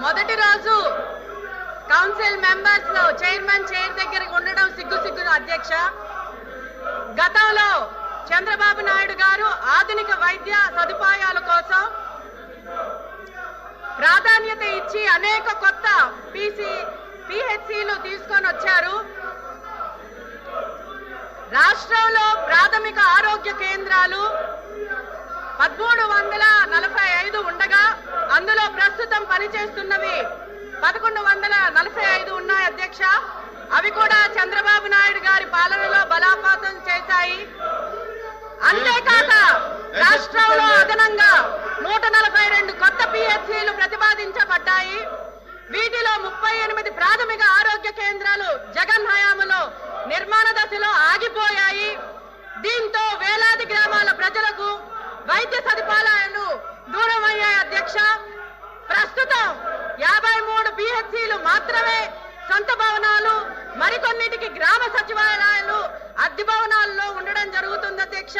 మొదటి రోజు council members chairman chair దగ్గరికి ఉండడం సిగ్గు అధ్యక్ష. గతంలో చంద్రబాబు నాయుడు గారు ఆధునిక వైద్య సదుపాయాల కోసం ప్రాధాన్యత ఇచ్చి అనేక కొత్త పిహెచ్సిలు తీసుకొని వచ్చారు. రాష్ట్రంలో ప్రాథమిక ఆరోగ్య కేంద్రాలు 1345 ఉండగా అందులో ప్రస్తుతం పనిచేస్తున్నవి 1145 ఉన్నాయి అధ్యక్ష. అవి కూడా చంద్రబాబు నాయుడు గారి పాలనలో బలోపేతం చేశాయి. అంతేకాక రాష్ట్రంలో అదనంగా 142 కొత్త పిహెచ్సిలు ప్రతిపాదించబడ్డాయి. వీటిలో 38 ప్రాథమిక ఆరోగ్య కేంద్రాలు జగన్ హయాంలో నిర్మాణ దశలో ఆగిపోయాయి. దీంతో వేలాది గ్రామాల ప్రజలకు వైద్య సదుపాయాలు దూరం అయ్యాయి అధ్యక్ష. ప్రస్తుతం 53 పిహెచ్సిలు మాత్రమే సొంత భవనాలు, మరికొన్నిటికి గ్రామ సచివాలయాలు అద్దె భవనాల్లో ఉండడం జరుగుతుంది అధ్యక్ష.